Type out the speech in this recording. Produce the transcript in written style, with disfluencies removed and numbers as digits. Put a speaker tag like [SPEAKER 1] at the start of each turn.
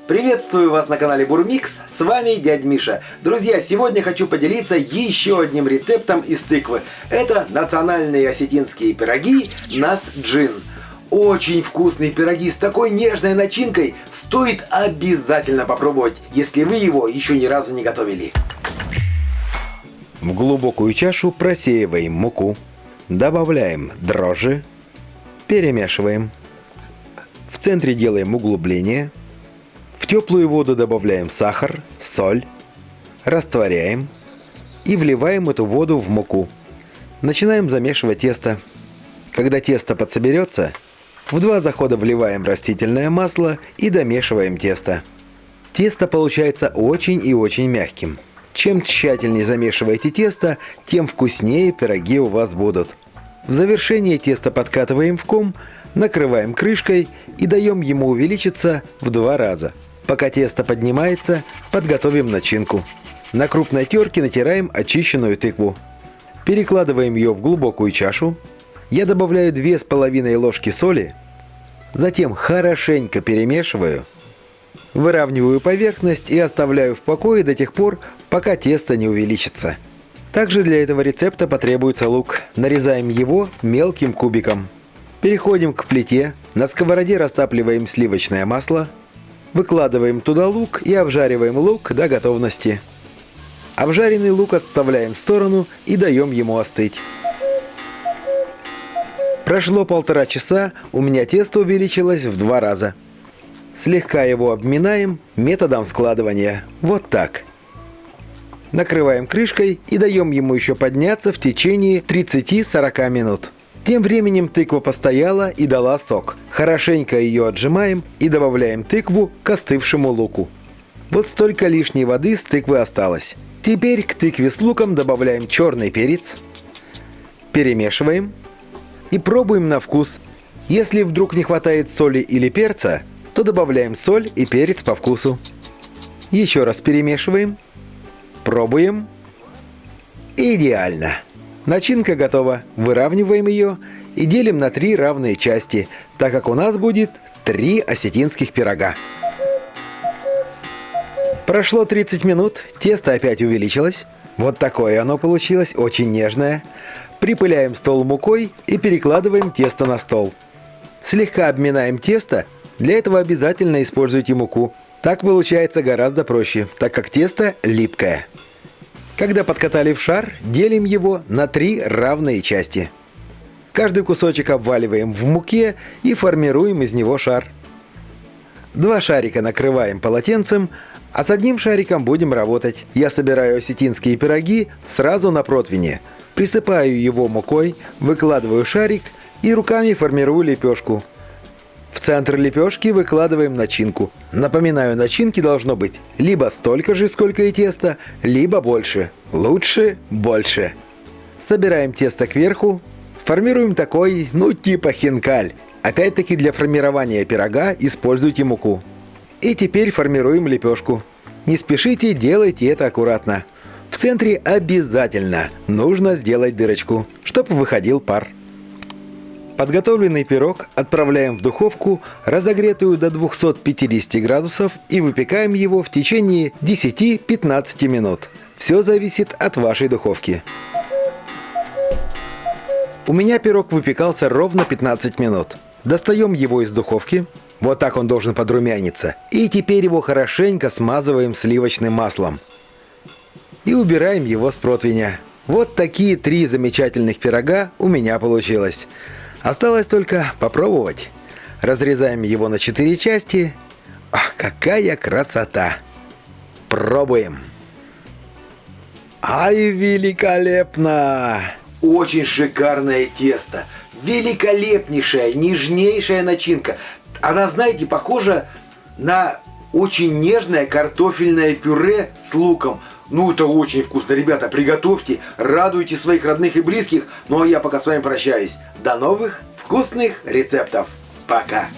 [SPEAKER 1] Приветствую вас на канале Бурмикс, с вами дядь Миша. Друзья, сегодня хочу поделиться еще одним рецептом из тыквы. Это национальные осетинские пироги Насджин. Очень вкусные пироги с такой нежной начинкой, стоит обязательно попробовать, если вы его еще ни разу не готовили.
[SPEAKER 2] В глубокую чашу просеиваем муку, добавляем дрожжи, перемешиваем. В центре делаем углубление. В теплую воду добавляем сахар, соль, растворяем и вливаем эту воду в муку. Начинаем замешивать тесто. Когда тесто подсоберется, в 2 захода вливаем растительное масло и домешиваем тесто. Тесто получается очень и очень мягким. Чем тщательнее замешиваете тесто, тем вкуснее пироги у вас будут. В завершение тесто подкатываем в ком, накрываем крышкой и даем ему увеличиться в 2 раза. Пока тесто поднимается, подготовим начинку. На крупной терке натираем очищенную тыкву. Перекладываем ее в глубокую чашу. Я добавляю 2,5 ложки соли. Затем хорошенько перемешиваю. Выравниваю поверхность и оставляю в покое до тех пор, пока тесто не увеличится. Также для этого рецепта потребуется лук. Нарезаем его мелким кубиком. Переходим к плите. На сковороде растапливаем сливочное масло. Выкладываем туда лук и обжариваем лук до готовности. Обжаренный лук отставляем в сторону и даем ему остыть. Прошло 1,5 часа, у меня тесто увеличилось в 2 раза. Слегка его обминаем методом складывания. Вот так. Накрываем крышкой и даем ему еще подняться в течение 30-40 минут. Тем временем тыква постояла и дала сок. Хорошенько ее отжимаем и добавляем тыкву к остывшему луку. Вот столько лишней воды с тыквы осталось. Теперь к тыкве с луком добавляем черный перец. Перемешиваем и пробуем на вкус. Если вдруг не хватает соли или перца, то добавляем соль и перец по вкусу. Еще раз перемешиваем. Пробуем. Идеально! Начинка готова. Выравниваем ее и делим на 3 равные части, так как у нас будет 3 осетинских пирога. Прошло 30 минут, тесто опять увеличилось. Вот такое оно получилось, очень нежное. Припыляем стол мукой и перекладываем тесто на стол. Слегка обминаем тесто, для этого обязательно используйте муку. Так получается гораздо проще, так как тесто липкое. Когда подкатали в шар, делим его на 3 равные части. Каждый кусочек обваливаем в муке и формируем из него шар. 2 шарика накрываем полотенцем, а с одним шариком будем работать. Я собираю осетинские пироги сразу на противне. Присыпаю его мукой, выкладываю шарик и руками формирую лепешку. В центр лепешки выкладываем начинку. Напоминаю, начинки должно быть либо столько же, сколько и теста, либо больше. Лучше больше. Собираем тесто кверху. Формируем такой, типа хинкаль. Опять-таки для формирования пирога используйте муку. И теперь формируем лепешку. Не спешите, делайте это аккуратно. В центре обязательно нужно сделать дырочку, чтобы выходил пар. Подготовленный пирог отправляем в духовку, разогретую до 250 градусов, и выпекаем его в течение 10-15 минут. Все зависит от вашей духовки. У меня пирог выпекался ровно 15 минут. Достаем его из духовки. Вот так он должен подрумяниться. И теперь его хорошенько смазываем сливочным маслом. И убираем его с противня. Вот такие 3 замечательных пирога у меня получилось. Осталось только попробовать. Разрезаем его на 4 части. Ах, какая красота! Пробуем. Ай, великолепно!
[SPEAKER 1] Очень шикарное тесто. Великолепнейшая, нежнейшая начинка. Она, знаете, похожа на очень нежное картофельное пюре с луком. Это очень вкусно. Ребята, приготовьте, радуйте своих родных и близких. Ну а я пока с вами прощаюсь. До новых вкусных рецептов. Пока.